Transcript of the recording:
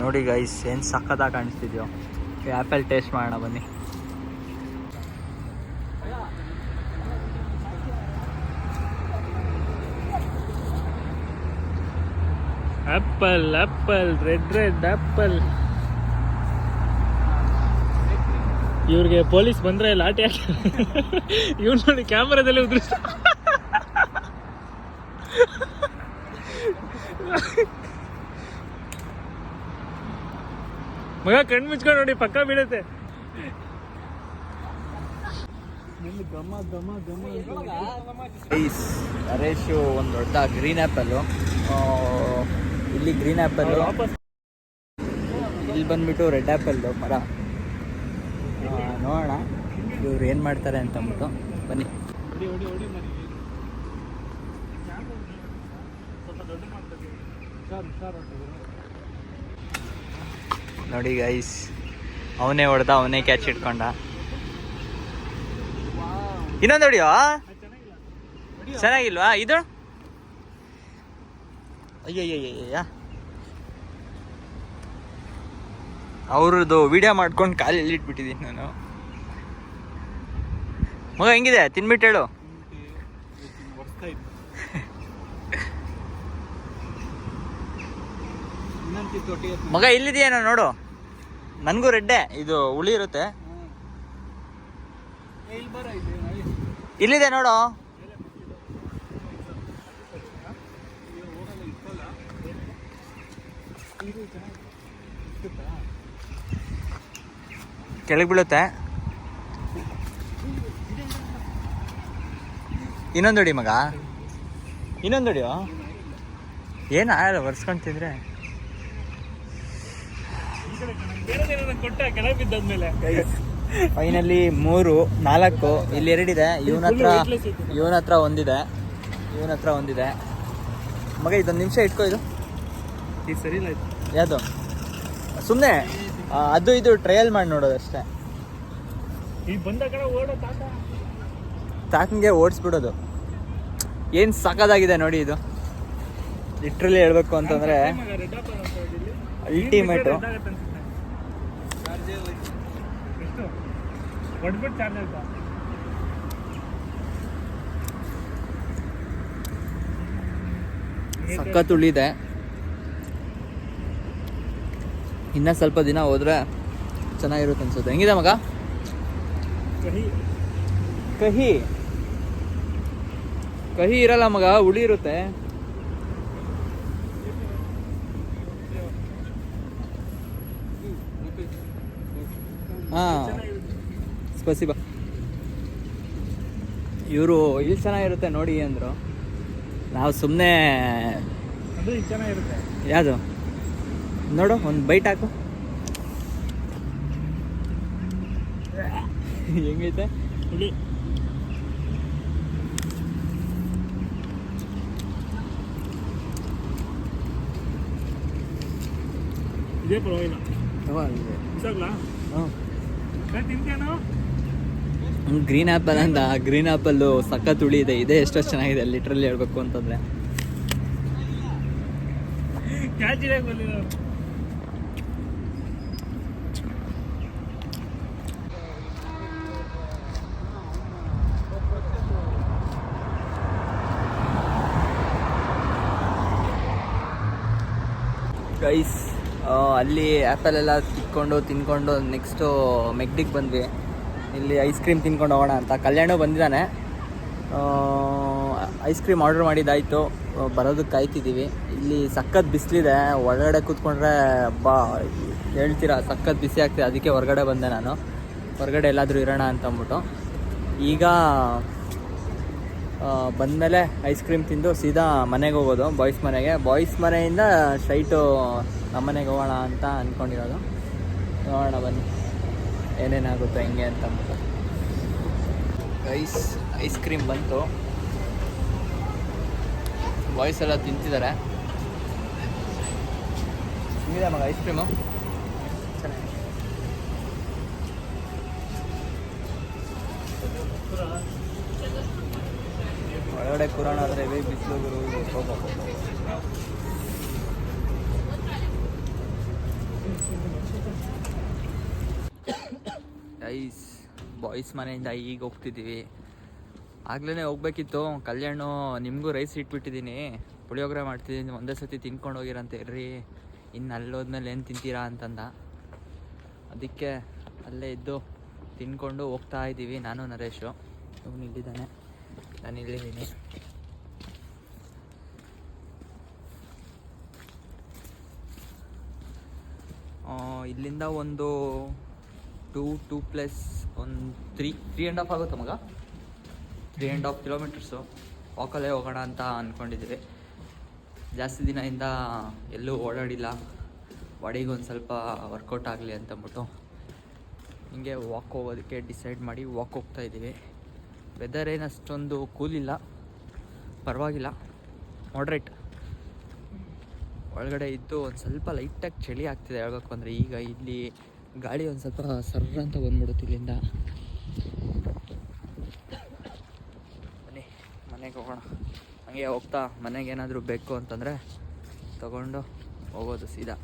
ನೋಡಿ ಗೈಸ್ ಏನು ಸಖತ್ತಾಗಿ ಕಾಣಿಸ್ತಿದ್ಯೋ. ಆ್ಯಪಲ್ ಟೇಸ್ಟ್ ಮಾಡೋಣ ಬನ್ನಿ. Apple apple red apple. ಇವ್ರಿಗೆ ಪೊಲೀಸ್ ಬಂದ್ರೆ ಲಾಠಿ ಹಾಕಿ ಇವ್ರು ನೋಡಿ ಕ್ಯಾಮ್ರಾದಲ್ಲಿ ಉದುರಿಸ. ಮಗ ಕಣ್ಣು ಮುಚ್ಕೊಂಡು ನೋಡಿ, ಪಕ್ಕ ಬೀಳುತ್ತೆ. ನರೇಶು ಒಂದು ದೊಡ್ಡ ಗ್ರೀನ್ ಆ್ಯಪಲ್ಲು. ಇಲ್ಲಿ ಗ್ರೀನ್ ಆ್ಯಪಲ್ಲು, ಇಲ್ಲಿ ಬಂದ್ಬಿಟ್ಟು ರೆಡ್ ಆ್ಯಪಲ್ಲು ಮರ. ನೋಡೋಣ ಇವ್ರು ಏನು ಮಾಡ್ತಾರೆ ಅಂತ ಅಂದ್ಬಿಟ್ಟು ಬನ್ನಿ. ನೋಡಿ ಗೈಸ್, ಅವನೇ ಹೊಡೆದ, ಅವನೇ ಕ್ಯಾಚ್ ಇಟ್ಕೊಂಡ. ಇನ್ನೊಂದು ಹೊಡಿಯೋ, ಚೆನ್ನಾಗಿಲ್ವಾ ಇದು? ಅಯ್ಯಯ್ಯಯ್ಯ, ಅವ್ರದ್ದು ವಿಡಿಯೋ ಮಾಡ್ಕೊಂಡು ಕಾಲಲ್ಲಿ ಇಟ್ಬಿಟ್ಟಿದ್ದೀನಿ ನಾನು. ಮಗ ಹೆಂಗಿದೆ ತಿನ್ಬಿಟ್ಟು ಹೇಳು. ಮಗ ಇಲ್ಲಿದೆಯೇನೋ ನೋಡು, ನನಗೂ ರೆಡ್ಡೆ. ಇದು ಹುಳಿ ಇರುತ್ತೆ, ಇಲ್ಲಿದೆ ನೋಡು. ಕೆಳಗೆ ಬೀಳುತ್ತೆ. ಇನ್ನೊಂದು ಹೊಡಿ ಮಗ, ಇನ್ನೊಂದು ಹೊಡಿಯೋ. ಏನು ಆಗಲ್ಲ, ಒರ್ಸ್ಕೊಂಡು ತಿಂದ್ರೆ. ಫೈನಲಿ 3, 4, ಇಲ್ಲಿ 2 ಇದೆ. ಇವನ ಹತ್ರ ಒಂದಿದೆ, ಇವನ ಹತ್ರ ಒಂದಿದೆ. ಮಗ ಇದೊಂದು ನಿಮಿಷ ಇಟ್ಕೋ. ಇದು ಸರಿ ಇಲ್ಲ, ಯಾವುದು ಸುಮ್ಮನೆ ಅದು ಇದು ಟ್ರಯಲ್ ಮಾಡಿ ನೋಡೋದಷ್ಟೇ. ತಾಕಂಗೆ ಓಡಿಸ್ಬಿಡೋದು. ಏನು ಸಖತ್ತಾಗಿದೆ ನೋಡಿ ಇದು. ಲಿಟ್ರಲಿ ಹೇಳ್ಬೇಕು ಅಂತಂದರೆ ಅಲ್ಟಿಮೇಟು. ಸಖತ್ ಉಳಿದೆ. ಇನ್ನ ಸ್ವಲ್ಪ ದಿನ ಹೋದ್ರೆ ಚೆನ್ನಾಗಿರುತ್ತೆ ಅನ್ಸುತ್ತೆ. ಹೆಂಗಿದೆ ಮಗ? ಕಹಿ ಕಹಿ ಇರಲ್ಲ ಮಗ, ಹುಳಿ ಇರುತ್ತೆ. ಸ್ಪಸಿಬ. ಇವರು ಇಲ್ಲಿ ಚೆನ್ನಾಗಿರುತ್ತೆ ನೋಡಿ ಅಂದರು. ನಾವು ಸುಮ್ಮನೆ ಯಾವುದು ನೋಡು, ಒಂದು ಬೈಟ್ ಹಾಕು. ಹೆಂಗೈತೆ ಹುಳಿ? ಇದೇ ಪರವಾಗಿಲ್ಲ. ಗ್ರೀನ್ ಆ್ಯಪಲ್ ಅಂತ, ಗ್ರೀನ್ ಆ್ಯಪಲ್ಲು ಸಖತ್ ಹುಳಿ ಇದೆ. ಇದೇ ಎಷ್ಟೋ ಚೆನ್ನಾಗಿದೆ ಲಿಟ್ರಲಿ ಹೇಳ್ಬೇಕು ಅಂತಂದರೆ. ಗೈಸ್, ಅಲ್ಲಿ ಆ್ಯಪಲ್ ಎಲ್ಲ ತಿನ್ಕೊಂಡು ನೆಕ್ಸ್ಟು ಮೆಗ್ಡಿಗೆ ಬಂದ್ವಿ. ಇಲ್ಲಿ ಐಸ್ ಕ್ರೀಮ್ ತಿನ್ಕೊಂಡು ಹೋಗೋಣ ಅಂತ. ಕಲ್ಯಾಣ ಬಂದಿದ್ದಾನೆ. ಐಸ್ ಕ್ರೀಮ್ ಆರ್ಡ್ರ್ ಮಾಡಿದ್ದಾಯಿತು, ಬರೋದಕ್ಕೆ ಕಾಯ್ತಿದ್ದೀವಿ. ಇಲ್ಲಿ ಸಖತ್ ಬಿಸಿಲಿದೆ, ಒಳಗಡೆ ಕೂತ್ಕೊಂಡ್ರೆ ಹಬ್ಬ ಹೇಳ್ತೀರಾ ಸಖತ್ ಬಿಸಿ ಆಗ್ತಿದೆ. ಅದಕ್ಕೆ ಹೊರಗಡೆ ಬಂದೆ ನಾನು, ಹೊರಗಡೆ ಎಲ್ಲಾದರೂ ಇರೋಣ ಅಂತ ಅಂದ್ಬಿಟ್ಟು. ಈಗ ಬಂದಮೇಲೆ ಐಸ್ ಕ್ರೀಮ್ ತಿಂದು ಸೀದಾ ಮನೆಗೆ ಹೋಗೋದು, ಬಾಯ್ಸ್ ಮನೆಗೆ. ಬಾಯ್ಸ್ ಮನೆಯಿಂದ ಸ್ಟ್ರೈಟು ನಮ್ಮ ಮನೆಗೆ ಹೋಗೋಣ ಅಂತ ಅಂದ್ಕೊಂಡಿರೋದು. ನೋಡೋಣ ಬನ್ನಿ ಏನೇನಾಗುತ್ತೋ ಹೆಂಗೆ ಅಂತ ಅಂದ್ಬಿಟ್ಟು. ಐಸ್ ಕ್ರೀಮ್ ಬಂತು, ಬಾಯ್ಸ್ ಎಲ್ಲ ತಿಂತಿದ್ದಾರೆ. ಇದೆ ಮಗ ಐಸ್ ಕ್ರೀಮು ಚೆನ್ನಾಗಿ. ಒಳಗಡೆ ಕುರಾಣ ಆದರೆ ಬಿಸಿಲು ಐಸ್ ಬಾಯ್ಸ್ ಮನೆಯಿಂದ ಈಗ ಹೋಗ್ತಿದ್ದೀವಿ. ಆಗ್ಲೇ ಹೋಗ್ಬೇಕಿತ್ತು. ಕಲ್ಯಾಣ ನಿಮಗೂ ರೈಸ್ ಇಟ್ಬಿಟ್ಟಿದ್ದೀನಿ, ಪುಳಿಯೋಗರೆ ಮಾಡ್ತಿದ್ದೀನಿ, ಒಂದೇ ಸತಿ ತಿನ್ಕೊಂಡು ಹೋಗಿರಂತ ಇರ್ರಿ, ಇನ್ನು ಅಲ್ಲೋದ್ಮೇಲೆ ಏನು ತಿಂತೀರಾ ಅಂತಂದ. ಅದಕ್ಕೆ ಅಲ್ಲೇ ಇದ್ದು ತಿನ್ಕೊಂಡು ಹೋಗ್ತಾ ಇದ್ದೀವಿ. ನಾನು ನರೇಶು, ಇವನು ಇಲ್ಲಿದ್ದಾನೆ, ನಾನು ಇಲ್ಲಿದ್ದೀನಿ. ಇಲ್ಲಿಂದ ಒಂದು 2 ಪ್ಲಸ್ ಒಂದು 3.5 ಆಗುತ್ತೆ ಮಗ. 3.5 ಕಿಲೋಮೀಟರ್ಸು ವಾಕಲ್ಲೇ ಹೋಗೋಣ ಅಂತ ಅಂದ್ಕೊಂಡಿದ್ದೀವಿ. ಜಾಸ್ತಿ ದಿನದಿಂದ ಎಲ್ಲೂ ಓಡಾಡಿಲ್ಲ, ಬಾಡಿಗೆ ಒಂದು ಸ್ವಲ್ಪ ವರ್ಕೌಟ್ ಆಗಲಿ ಅಂತಂದ್ಬಿಟ್ಟು ಹಿಂಗೆ ವಾಕ್ ಹೋಗೋದಕ್ಕೆ ಡಿಸೈಡ್ ಮಾಡಿ ವಾಕ್ ಹೋಗ್ತಾಯಿದ್ದೀವಿ. ವೆದರ್ ಏನು ಅಷ್ಟೊಂದು ಕೂಲಿಲ್ಲ, ಪರವಾಗಿಲ್ಲ, ಮಾಡ್ರೇಟ್. ಒಳಗಡೆ ಇದ್ದು ಒಂದು ಸ್ವಲ್ಪ ಲೈಟಾಗಿ ಚಳಿ ಆಗ್ತಿದೆ ಹೇಳ್ಬೇಕು ಅಂದರೆ. ಈಗ ಇಲ್ಲಿ ಗಾಳಿ ಒಂದು ಸ್ವಲ್ಪ ಸರ್ರ ಅಂತ ಬಂದ್ಬಿಡುತ್ತೆ ಇಲ್ಲಿಂದ. ಬನ್ನಿ ಮನೆಗೆ ಹೋಗೋಣ. ಹಾಗೆ ಹೋಗ್ತಾ ಮನೆಗೆ ಏನಾದರೂ ಬೇಕು ಅಂತಂದರೆ ತಗೊಂಡು ಹೋಗೋದು ಸೀದಾ.